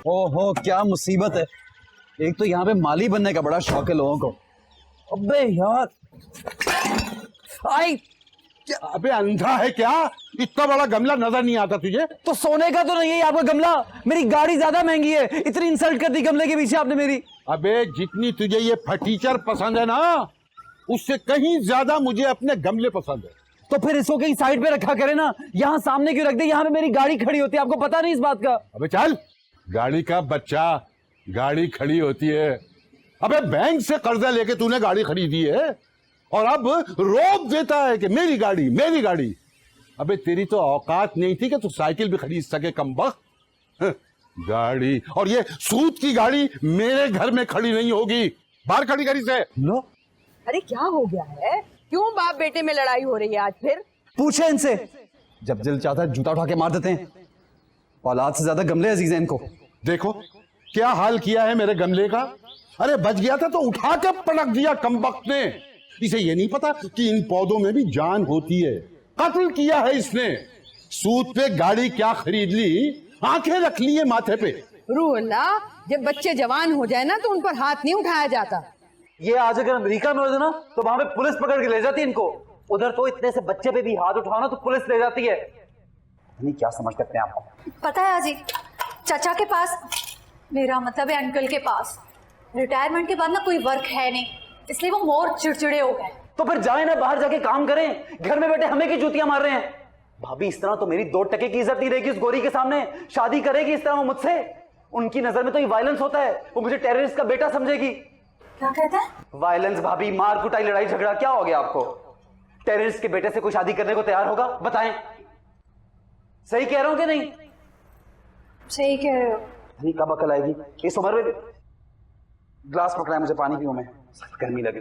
ओहो क्या मुसीबत है। एक तो यहाँ पे माली बनने का बड़ा शौक है लोगों को। अबे यार आई अबे अंधा है क्या? इतना बड़ा गमला नजर नहीं आता तुझे? तो सोने का तो नहीं है आपका गमला। मेरी गाड़ी ज्यादा महंगी है, इतनी इंसल्ट कर दी गमले के पीछे आपने मेरी। अबे जितनी तुझे ये फटीचर पसंद है ना, उससे कहीं ज्यादा मुझे अपने गमले पसंद है। तो फिर इसको कहीं साइड पे रखा करे ना, यहाँ सामने क्यों रख दे? यहाँ पे मेरी गाड़ी खड़ी होती है, आपको पता नहीं इस बात का? अबे चल, गाड़ी का बच्चा, गाड़ी खड़ी होती है। अबे बैंक से कर्जा लेके तूने गाड़ी खरीदी है और अब रोक देता है कि मेरी गाड़ी मेरी गाड़ी। अबे तेरी तो औकात नहीं थी कि तू साइकिल भी खरीद सके कमबख्त। गाड़ी, और ये सूत की गाड़ी मेरे घर में खड़ी नहीं होगी। बाहर खड़ी करी से लो। अरे क्या हो गया है? क्यों बाप बेटे में लड़ाई हो रही है आज फिर? पूछे इनसे, जब दिल चाहता है जूता उठा के मार देते हैं। औलाद से ज्यादा गमले अजीज हैं इनको। देखो क्या हाल किया है मेरे गमले का। अरे बच गया था तो उठा के पटक दिया कमबख्त ने। इसे ये नहीं पता कि इन पौधों में भी जान होती है। कत्ल किया है इसने। सूद पे गाड़ी क्या खरीद ली, आंखें रख ली है माथे पे। रूह अल्लाह, जब बच्चे जवान हो जाए ना तो उन पर हाथ नहीं उठाया जाता। ये आज अगर अमेरिका में होते ना तो वहां पे पुलिस पकड़ के ले जाती है इनको। उधर तो इतने से बच्चे पे भी हाथ उठाओ ना तो पुलिस ले जाती है। नहीं क्या समझ करते हैं आप? पता है आजी, चाचा के पास, मेरा मतलब है अंकल के पास, रिटायरमेंट के बाद ना कोई वर्क है नहीं, इसलिए वो मोर चिड़चिड़े हो गए। तो फिर जाए ना, बाहर जाके काम करें। घर में बैठे हमें की जूतियां मार रहे हैं। भाभी इस तरह तो मेरी 2 टके की इज्जत नहीं रहेगी उस गोरी के सामने। शादी करेगी इस तरह वो मुझसे? उनकी नजर में तो ये वायलेंस होता है। वो मुझे टेररिस्ट का बेटा समझेगी। क्या कहता है? वायलेंस भाभी, मार कुटाई लड़ाई झगड़ा। क्या हो गया आपको? टेररिस्ट के बेटे से कोई शादी करने को तैयार होगा? बताएं, सही कह रहा हूं कि नहीं? सही कह रहे हो। नहीं, कब अकल आएगी इस उम्र में? ग्लास पकड़ा है, मुझे पानी पीऊं मैं, सख्त गर्मी लगी।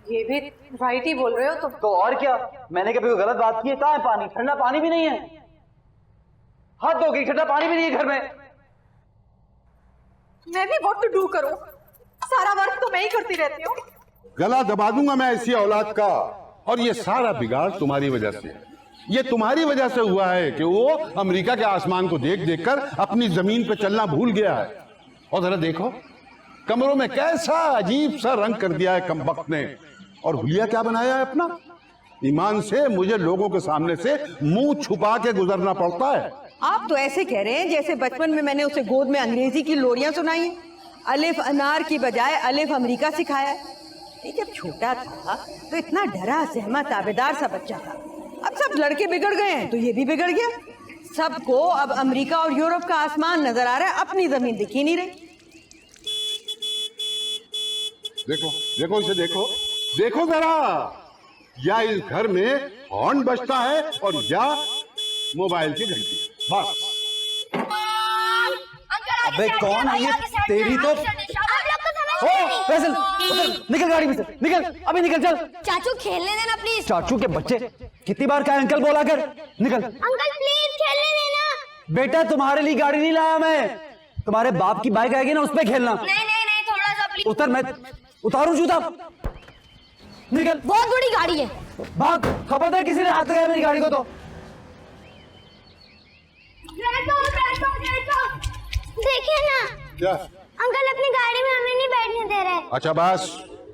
ये भी राइट ही बोल रहे हो तुम। तो और क्या, मैंने कभी कोई गलत बात की है? कहां है पानी? ठंडा पानी भी नहीं है। हद हो गई, ठंडा पानी भी नहीं है घर में। मैं भी व्हाट टू डू करूं? सारा वर्क तो मैं ही करती रहती हूँ। गला दबा दूंगा मैं ऐसी औलाद का। और ये सारा बिगाड़ तुम्हारी वजह से है। ये तुम्हारी वजह से हुआ है कि वो अमेरिका के आसमान को देख देखकर अपनी जमीन पे चलना भूल गया है। और जरा देखो कमरों में कैसा अजीब सा रंग कर दिया है कमबख्त ने। और हुलिया क्या बनाया है अपना। ईमान से मुझे लोगों के सामने से मुंह छुपा के गुजरना पड़ता है। आप तो ऐसे कह रहे हैं जैसे बचपन में मैंने उसे गोद में अंग्रेजी की लोरियां सुनाई। अलिफ अनार की बजाय अलिफ अमेरिका सिखाया। ये जब छोटा था तो इतना डरा सहमा ताबेदार सा बच्चा था। अब सब लड़के बिगड़ गए हैं तो ये भी बिगड़ गया। सबको अब अमेरिका और यूरोप का आसमान नजर आ रहा है, अपनी जमीन दिख ही नहीं रही। देखो देखो इसे देखो, देखो जरा। या इस घर में हॉर्न बजता है और या मोबाइल की घंटी। बस। अबे कौन है ये? तेरी तो फैसल, निकल गाड़ी में से, निकल अभी, निकल चल। चाचू खेलने देना प्लीज। चाचू के बच्चे, कितनी बार कहा अंकल बोला कर। निकल अंकल प्लीज खेलने देना। बेटा, तुम्हारे लिए गाड़ी नहीं लाया मैं। तुम्हारे बाप की बाइक आएगी ना, उस पर खेलना। नहीं नहीं नहीं, थोड़ा सा प्लीज। उतर, मैं उतारू जूता। निकल। बहुत बड़ी गाड़ी है। भाग, खबरदार किसी ने हाथ लगाया मेरी गाड़ी को तो। देखिए ना, क्या? अंकल अपनी गाड़ी में हमें नहीं बैठने दे रहे। अच्छा बस,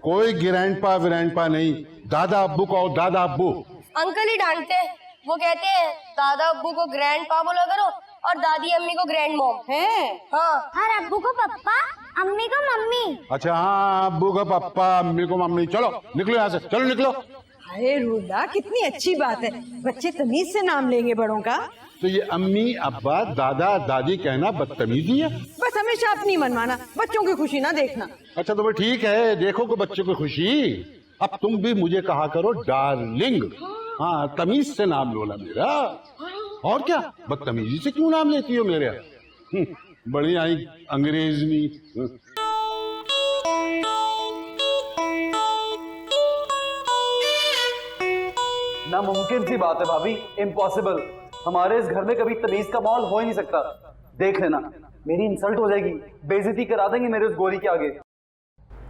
कोई ग्रैंडपा विरैंडपा नहीं, दादा अब्बू को दादा अब्बू। अंकल ही डांटते हैं। वो कहते हैं दादा अब्बू को ग्रैंड पा बोला करो और दादी अम्मी को ग्रैंड मॉम। है हाँ, और अब्बू को पप्पा, अम्मी को मम्मी। अच्छा हाँ, अब्बू को पप्पा, अम्मी को मम्मी। चलो निकलो यहाँ से, चलो निकलो। अरे रूला, कितनी अच्छी बात है, बच्चे तमीज से नाम लेंगे बड़ों का। तो ये अम्मी अब्बा दादा दादी कहना बदतमीजी है? बस हमेशा अपनी मनमाना, बच्चों की खुशी ना देखना। अच्छा तो भाई ठीक है, देखो को बच्चों की खुशी। अब तुम भी मुझे कहा करो डार्लिंग। हाँ, तमीज से नाम लो ना मेरा। और क्या, बदतमीजी से क्यों नाम लेती हो मेरे? बड़ी आई अंग्रेजनी। नामुमकिन सी बात है भाभी, इम्पॉसिबल। हमारे इस घर में कभी तमीज का माहौल हो ही नहीं सकता। देख लेना, मेरी इंसल्ट हो जाएगी, बेइज्जती करा देंगे मेरे उस गोरी के आगे।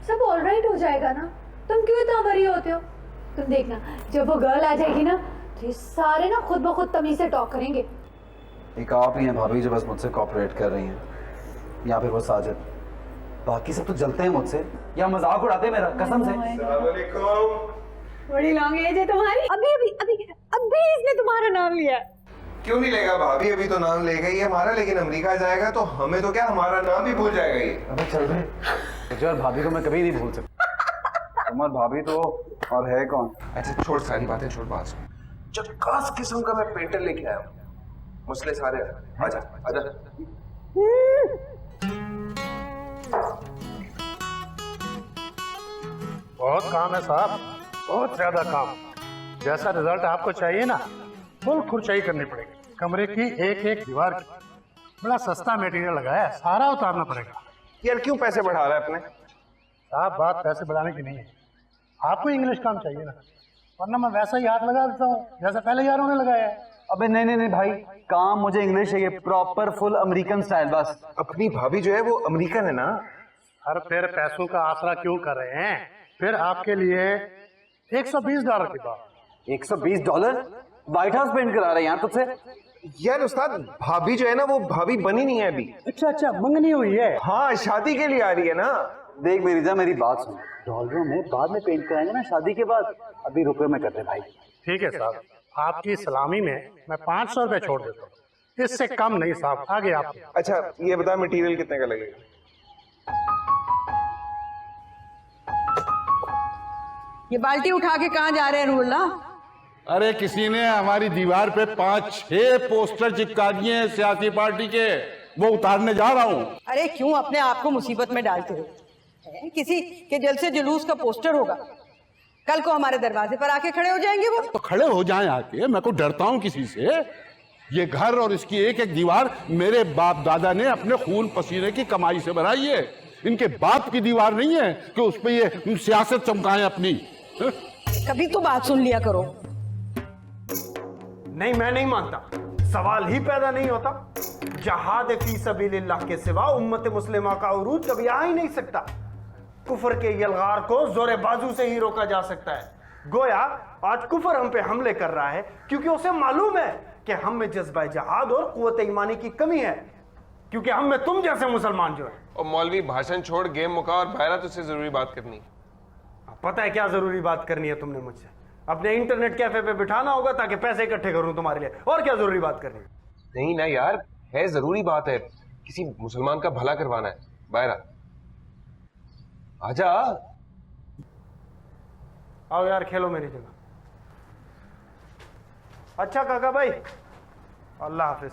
सब ऑलराइट हो जाएगा ना, तुम क्यों इतना वरी होते हो? तुम देखना, जब वो गर्ल आ जाएगी ना तो ये सारे ना खुद ब खुद तमीज से टॉक करेंगे। एक आप ही हैं भाभी जो बस मुझसे कॉपरेट कर रही हैं। या फिर वो साजिद। बाकी सब तो जलते हैं मुझसे या मजाक उड़ाते हैं मेरा, कसम से। बड़ी लॉन्ग एज है तुम्हारी। अभी अभी अभी अभी इसने तुम्हारा नाम लिया। क्यों नहीं लेगा भाभी, अभी तो नाम लेगा ही हमारा, लेकिन अमेरिका जाएगा तो हमें तो क्या, हमारा नाम भी भूल जाएगा ये। अबे चल रहे, तुझे और भाभी को मैं कभी नहीं भूल सकता। तुम और भाभी तो और है कौन। अच्छा छोड़ सारी बातें, छोड़ बात सुन। जब खास किस्म का मैं पेंटर लेके आया हूँ, मसले सारे। आजा आजा। बहुत काम है साहब, बहुत ज्यादा काम। जैसा रिजल्ट आपको चाहिए ना, फुल खुरचाई करनी पड़ेगी। कमरे की एक एक दीवार की बड़ा सस्ता मटेरियल लगाया है, सारा उतारना पड़ेगा। यार क्यों पैसे बढ़ा रहा है अपने? साहब बात पैसे बढ़ाने की नहीं है, आपको इंग्लिश काम चाहिए ना, वरना मैं वैसा ही हाथ लगा देता हूँ जैसा पहले यारों ने लगाया है। अबे नहीं नहीं नहीं भाई, काम मुझे इंग्लिश चाहिए, प्रॉपर फुल अमेरिकन स्टाइल बस। अपनी भाभी जो है वो अमेरिकन है ना। हर फिर पैसों का आसरा क्यों कर रहे हैं? फिर आपके लिए $120 की बात। $120? व्हाइट हाउस पेंट करा रहे हैं यार तुझसे। यार उस्ताद, भाभी जो है ना वो भाभी बनी नहीं है अभी। अच्छा मंगनी हुई है। हाँ शादी के लिए आ रही है ना। देख मेरी जा, मेरी बात सुन, डॉलरों में बाद में पेंट कराएंगे ना शादी के बाद, अभी रुपए में करते भाई। ठीक है साहब, आपकी सलामी में मैं 500 रुपए छोड़ देता हूँ, इससे कम नहीं साहब। आगे आप। अच्छा ये बता मटेरियल कितने का लगेगा? ये बाल्टी उठा के कहाँ जा रहे हैं रूल्ला? अरे किसी ने हमारी दीवार पे 5-6 पोस्टर चिपका दिए हैं सियासी पार्टी के, वो उतारने जा रहा हूँ। अरे क्यों अपने आप को मुसीबत में डालते हो? किसी के जलसे जुलूस का पोस्टर होगा, कल को हमारे दरवाजे पर आके खड़े हो जाएंगे वो। तो खड़े हो जाएं आके, मैं को डरता हूँ किसी से? ये घर और इसकी एक एक दीवार मेरे बाप दादा ने अपने खून पसीने की कमाई से बनाई है। इनके बाप की दीवार नहीं है कि उस पे ये सियासत चमकाएं अपनी। कभी तो बात सुन लिया करो। नहीं मैं नहीं मानता, सवाल ही पैदा नहीं होता। जहाद फी सबीलिल्लाह के सिवा उम्मत मुस्लिमा का उरूज कभी आ ही नहीं सकता। कुफर के यलगार को जोरे बाजू से ही रोका जा सकता है। गोया आज कुफर हम पे हमले कर रहा है क्योंकि उसे मालूम है कि हम में जज्बा जहाद और कुव्वत ईमानी की कमी है, क्योंकि हम में तुम जैसे मुसलमान जो है। और मौलवी भाषण छोड़, गेम मुका और बाहर तुझसे जरूरी बात करनी। पता है क्या जरूरी बात करनी है तुमने मुझसे? अपने इंटरनेट कैफे पे बिठाना होगा ताकि पैसे इकट्ठे करूं तुम्हारे लिए। और क्या जरूरी बात करनी है? नहीं ना यार, है जरूरी बात है, किसी मुसलमान का भला करवाना है। बाहर आजा। आओ यार खेलो मेरी जगह। अच्छा काका भाई, अल्लाह हाफिज।